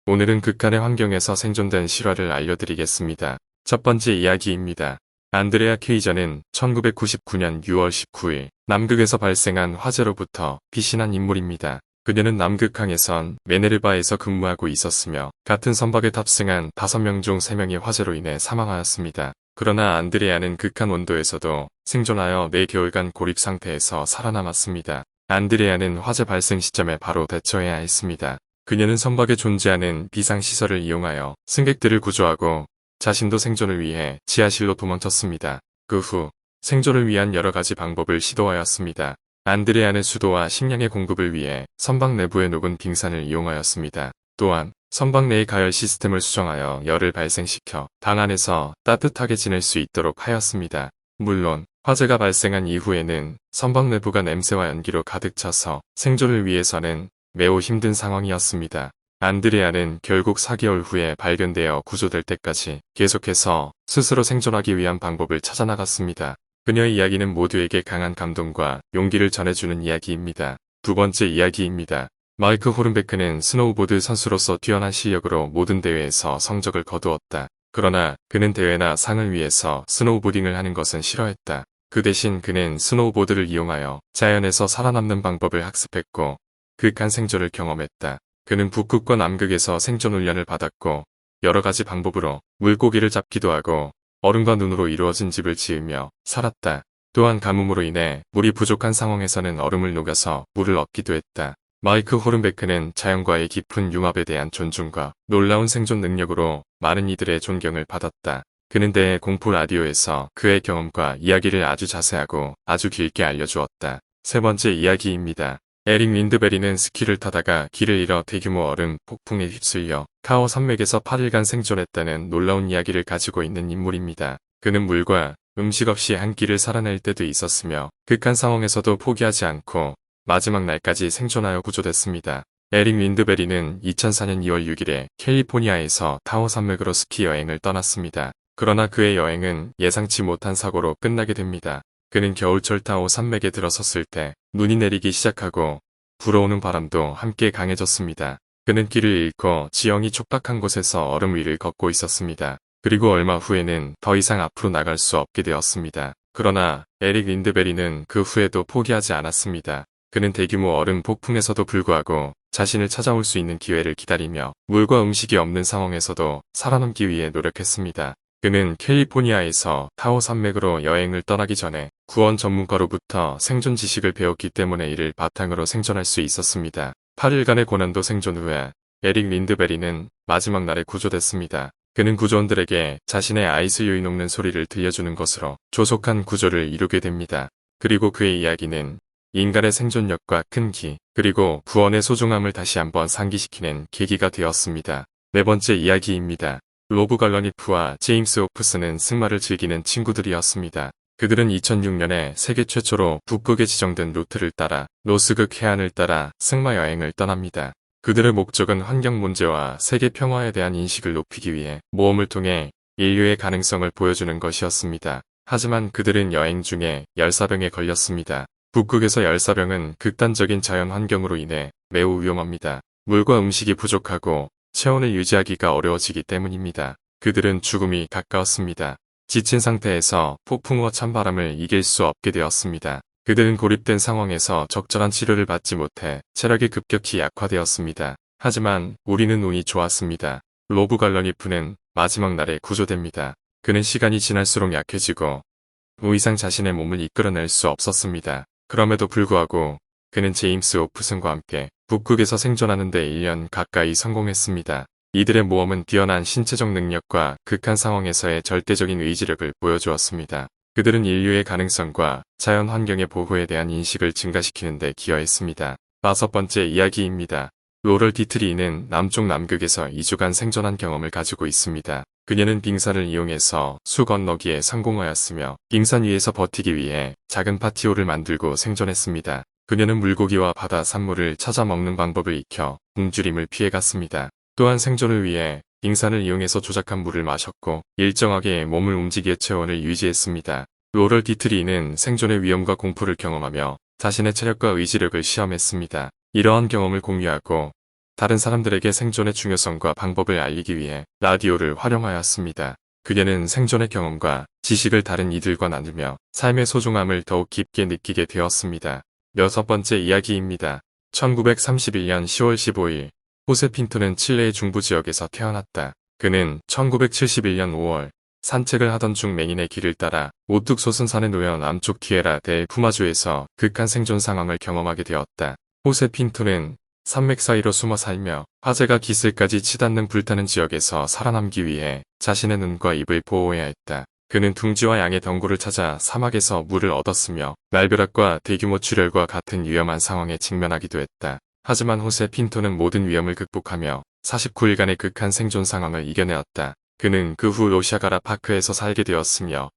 오늘은 극한의 환경에서 생존된 실화를 알려드리겠습니다. 첫 번째 이야기입니다. 안드레아 케이저는 1999년 6월 19일 남극에서 발생한 화재로부터 빛이 난 인물입니다. 그녀는 남극항에선 메네르바에서 근무하고 있었으며 같은 선박에 탑승한 5명 중 3명이 화재로 인해 사망하였습니다. 그러나 안드레아는 극한 온도에서도 생존하여 4개월간 고립 상태에서 살아남았습니다. 안드레아는 화재 발생 시점에 바로 대처해야 했습니다. 그녀는 선박에 존재하는 비상시설을 이용하여 승객들을 구조하고 자신도 생존을 위해 지하실로 도망쳤습니다. 그 후 생존을 위한 여러 가지 방법을 시도하였습니다. 안드레아는 수도와 식량의 공급을 위해 선박 내부에 녹은 빙산을 이용하였습니다. 또한 선박 내의 가열 시스템을 수정하여 열을 발생시켜 방 안에서 따뜻하게 지낼 수 있도록 하였습니다. 물론 화재가 발생한 이후에는 선박 내부가 냄새와 연기로 가득 차서 생존을 위해서는 매우 힘든 상황이었습니다. 안드레아는 결국 4개월 후에 발견되어 구조될 때까지 계속해서 스스로 생존하기 위한 방법을 찾아나갔습니다. 그녀의 이야기는 모두에게 강한 감동과 용기를 전해주는 이야기입니다. 두 번째 이야기입니다. 마이크 호른베크는 스노우보드 선수로서 뛰어난 실력으로 모든 대회에서 성적을 거두었다. 그러나 그는 대회나 상을 위해서 스노우보딩을 하는 것은 싫어했다. 그 대신 그는 스노우보드를 이용하여 자연에서 살아남는 방법을 학습했고 극한 생존을 경험했다. 그는 북극과 남극에서 생존 훈련을 받았고 여러 가지 방법으로 물고기를 잡기도 하고 얼음과 눈으로 이루어진 집을 지으며 살았다. 또한 가뭄으로 인해 물이 부족한 상황에서는 얼음을 녹여서 물을 얻기도 했다. 마이크 호른베크는 자연과의 깊은 융합에 대한 존중과 놀라운 생존 능력으로 많은 이들의 존경을 받았다. 그는 대회 공포 라디오에서 그의 경험과 이야기를 아주 자세하고 아주 길게 알려주었다. 세 번째 이야기입니다. 에릭 린드베리는 스키를 타다가 길을 잃어 대규모 얼음 폭풍에 휩쓸려 카오 산맥에서 8일간 생존했다는 놀라운 이야기를 가지고 있는 인물입니다. 그는 물과 음식 없이 한 끼를 살아낼 때도 있었으며 극한 상황에서도 포기하지 않고 마지막 날까지 생존하여 구조됐습니다. 에릭 린드베리는 2004년 2월 6일에 캘리포니아에서 타오 산맥으로 스키 여행을 떠났습니다. 그러나 그의 여행은 예상치 못한 사고로 끝나게 됩니다. 그는 겨울철 타오 산맥에 들어섰을 때 눈이 내리기 시작하고 불어오는 바람도 함께 강해졌습니다. 그는 길을 잃고 지형이 촉박한 곳에서 얼음 위를 걷고 있었습니다. 그리고 얼마 후에는 더 이상 앞으로 나갈 수 없게 되었습니다. 그러나 에릭 린드베리는 그 후에도 포기하지 않았습니다. 그는 대규모 얼음 폭풍에서도 불구하고 자신을 찾아올 수 있는 기회를 기다리며 물과 음식이 없는 상황에서도 살아남기 위해 노력했습니다. 그는 캘리포니아에서 타오 산맥으로 여행을 떠나기 전에 구원 전문가로부터 생존 지식을 배웠기 때문에 이를 바탕으로 생존할 수 있었습니다. 8일간의 고난도 생존 후에 에릭 린드베리는 마지막 날에 구조됐습니다. 그는 구조원들에게 자신의 아이스 유이 녹는 소리를 들려주는 것으로 조속한 구조를 이루게 됩니다. 그리고 그의 이야기는 인간의 생존력과 끈기, 그리고 구원의 소중함을 다시 한번 상기시키는 계기가 되었습니다. 네 번째 이야기입니다. 로브 갈러니프와 제임스 오프스는 승마를 즐기는 친구들이었습니다. 그들은 2006년에 세계 최초로 북극에 지정된 루트를 따라 노스극 해안을 따라 승마 여행을 떠납니다. 그들의 목적은 환경 문제와 세계 평화에 대한 인식을 높이기 위해 모험을 통해 인류의 가능성을 보여주는 것이었습니다. 하지만 그들은 여행 중에 열사병에 걸렸습니다. 북극에서 열사병은 극단적인 자연 환경으로 인해 매우 위험합니다. 물과 음식이 부족하고 체온을 유지하기가 어려워지기 때문입니다. 그들은 죽음이 가까웠습니다. 지친 상태에서 폭풍과 찬바람을 이길 수 없게 되었습니다. 그들은 고립된 상황에서 적절한 치료를 받지 못해 체력이 급격히 약화되었습니다. 하지만 우리는 운이 좋았습니다. 로브 갈러니프는 마지막 날에 구조됩니다. 그는 시간이 지날수록 약해지고 더 이상 자신의 몸을 이끌어낼 수 없었습니다. 그럼에도 불구하고 그는 제임스 오프슨과 함께 북극에서 생존하는 데 1년 가까이 성공했습니다. 이들의 모험은 뛰어난 신체적 능력과 극한 상황에서의 절대적인 의지력을 보여주었습니다. 그들은 인류의 가능성과 자연 환경의 보호에 대한 인식을 증가시키는 데 기여했습니다. 다섯 번째 이야기입니다. 로럴 디트리는 남쪽 남극에서 2주간 생존한 경험을 가지고 있습니다. 그녀는 빙산을 이용해서 수 건너기에 성공하였으며 빙산 위에서 버티기 위해 작은 파티오를 만들고 생존했습니다. 그녀는 물고기와 바다 산물을 찾아 먹는 방법을 익혀 굶주림을 피해갔습니다. 또한 생존을 위해 빙산을 이용해서 조작한 물을 마셨고 일정하게 몸을 움직여 체온을 유지했습니다. 로럴 디트리는 생존의 위험과 공포를 경험하며 자신의 체력과 의지력을 시험했습니다. 이러한 경험을 공유하고 다른 사람들에게 생존의 중요성과 방법을 알리기 위해 라디오를 활용하였습니다. 그녀는 생존의 경험과 지식을 다른 이들과 나누며 삶의 소중함을 더욱 깊게 느끼게 되었습니다. 여섯 번째 이야기입니다. 1931년 10월 15일 호세 핀토는 칠레의 중부 지역에서 태어났다. 그는 1971년 5월 산책을 하던 중 맹인의 길을 따라 우뚝 솟은 산에 놓여 남쪽 티에라 델 푸마주에서 극한 생존 상황을 경험하게 되었다. 호세 핀토는 산맥 사이로 숨어 살며 화재가 깃을까지 치닫는 불타는 지역에서 살아남기 위해 자신의 눈과 입을 보호해야 했다. 그는 둥지와 양의 덩굴을 찾아 사막에서 물을 얻었으며 날벼락과 대규모 출혈과 같은 위험한 상황에 직면하기도 했다. 하지만 호세 핀토는 모든 위험을 극복하며 49일간의 극한 생존 상황을 이겨내었다. 그는 그 후 로샤가라 파크에서 살게 되었으며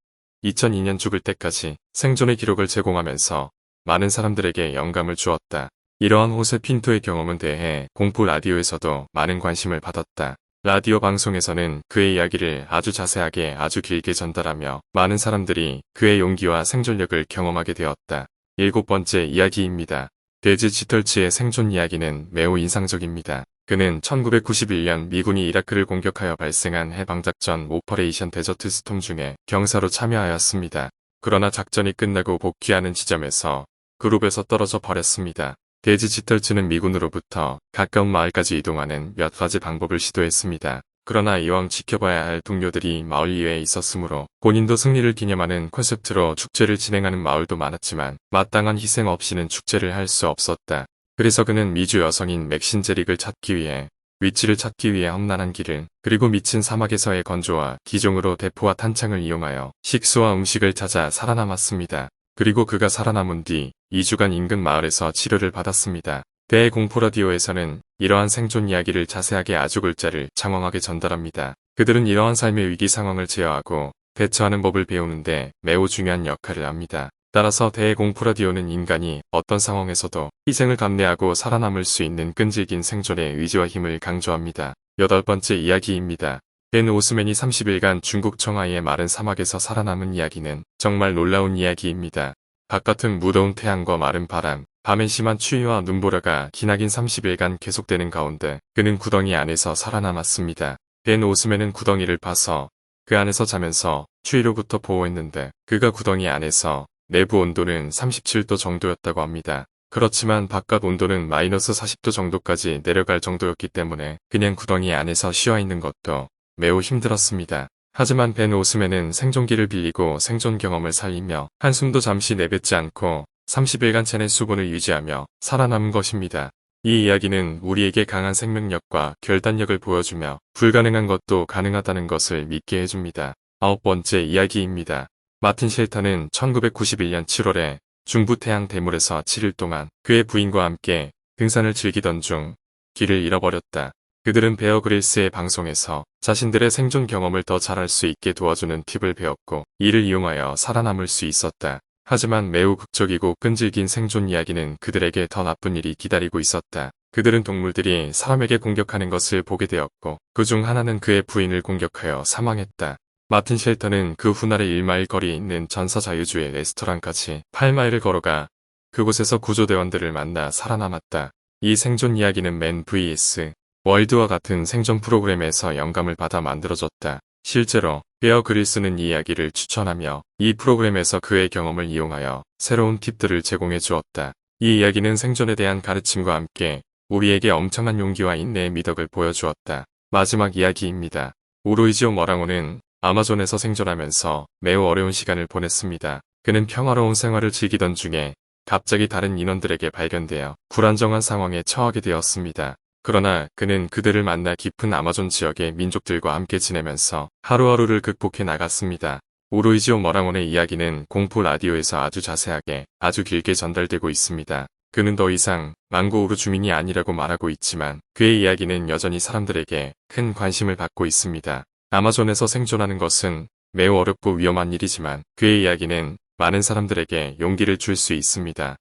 2002년 죽을 때까지 생존의 기록을 제공하면서 많은 사람들에게 영감을 주었다. 이러한 호세 핀토의 경험에 대해 공포 라디오에서도 많은 관심을 받았다. 라디오 방송에서는 그의 이야기를 아주 자세하게 아주 길게 전달하며 많은 사람들이 그의 용기와 생존력을 경험하게 되었다. 일곱 번째 이야기입니다. 데즈 지털치의 생존 이야기는 매우 인상적입니다. 그는 1991년 미군이 이라크를 공격하여 발생한 해방작전 오퍼레이션 데저트 스톰 중에 경사로 참여하였습니다. 그러나 작전이 끝나고 복귀하는 지점에서 그룹에서 떨어져 버렸습니다. 데즈 지털츠는 미군으로부터 가까운 마을까지 이동하는 몇 가지 방법을 시도했습니다. 그러나 이왕 지켜봐야 할 동료들이 마을 이외에 있었으므로 본인도 승리를 기념하는 콘셉트로 축제를 진행하는 마을도 많았지만 마땅한 희생 없이는 축제를 할 수 없었다. 그래서 그는 미주 여성인 맥신 제릭을 찾기 위해 위치를 찾기 위해 험난한 길을 그리고 미친 사막에서의 건조와 기종으로 대포와 탄창을 이용하여 식수와 음식을 찾아 살아남았습니다. 그리고 그가 살아남은 뒤 2주간 인근 마을에서 치료를 받았습니다. 대공포라디오에서는 이러한 생존 이야기를 자세하게 아주 글자를 장황하게 전달합니다. 그들은 이러한 삶의 위기 상황을 제어하고 대처하는 법을 배우는데 매우 중요한 역할을 합니다. 따라서 대공포라디오는 인간이 어떤 상황에서도 희생을 감내하고 살아남을 수 있는 끈질긴 생존의 의지와 힘을 강조합니다. 여덟 번째 이야기입니다. 벤 오스맨이 30일간 중국 청하이의 마른 사막에서 살아남은 이야기는 정말 놀라운 이야기입니다. 바깥은 무더운 태양과 마른 바람, 밤엔 심한 추위와 눈보라가 기나긴 30일간 계속되는 가운데 그는 구덩이 안에서 살아남았습니다. 벤 오스맨은 구덩이를 파서 그 안에서 자면서 추위로부터 보호했는데 그가 구덩이 안에서 내부 온도는 37도 정도였다고 합니다. 그렇지만 바깥 온도는 마이너스 40도 정도까지 내려갈 정도였기 때문에 그냥 구덩이 안에서 쉬어있는 것도 매우 힘들었습니다. 하지만 벤 오스맨은 생존기를 빌리고 생존 경험을 살리며 한숨도 잠시 내뱉지 않고 30일간 체내 수분을 유지하며 살아남은 것입니다. 이 이야기는 우리에게 강한 생명력과 결단력을 보여주며 불가능한 것도 가능하다는 것을 믿게 해줍니다. 아홉 번째 이야기입니다. 마틴 쉘터는 1991년 7월에 중부 태양 대물에서 7일 동안 그의 부인과 함께 등산을 즐기던 중 길을 잃어버렸다. 그들은 베어 그릴스의 방송에서 자신들의 생존 경험을 더 잘할 수 있게 도와주는 팁을 배웠고 이를 이용하여 살아남을 수 있었다. 하지만 매우 극적이고 끈질긴 생존 이야기는 그들에게 더 나쁜 일이 기다리고 있었다. 그들은 동물들이 사람에게 공격하는 것을 보게 되었고 그중 하나는 그의 부인을 공격하여 사망했다. 마틴 쉘터는 그 훗날의 1마일 거리에 있는 전사자유주의 레스토랑까지 8마일을 걸어가 그곳에서 구조대원들을 만나 살아남았다. 이 생존 이야기는 맨 vs 월드와 같은 생존 프로그램에서 영감을 받아 만들어졌다. 실제로 베어 그릴스는 이 이야기를 추천하며 이 프로그램에서 그의 경험을 이용하여 새로운 팁들을 제공해 주었다. 이 이야기는 생존에 대한 가르침과 함께 우리에게 엄청난 용기와 인내의 미덕을 보여주었다. 마지막 이야기입니다. 우로이지오 머랑오는 아마존에서 생존하면서 매우 어려운 시간을 보냈습니다. 그는 평화로운 생활을 즐기던 중에 갑자기 다른 인원들에게 발견되어 불안정한 상황에 처하게 되었습니다. 그러나 그는 그들을 만나 깊은 아마존 지역의 민족들과 함께 지내면서 하루하루를 극복해 나갔습니다. 우로이지오 머랑온의 이야기는 공포 라디오에서 아주 자세하게 아주 길게 전달되고 있습니다. 그는 더 이상 망고우루 주민이 아니라고 말하고 있지만 그의 이야기는 여전히 사람들에게 큰 관심을 받고 있습니다. 아마존에서 생존하는 것은 매우 어렵고 위험한 일이지만 그의 이야기는 많은 사람들에게 용기를 줄 수 있습니다.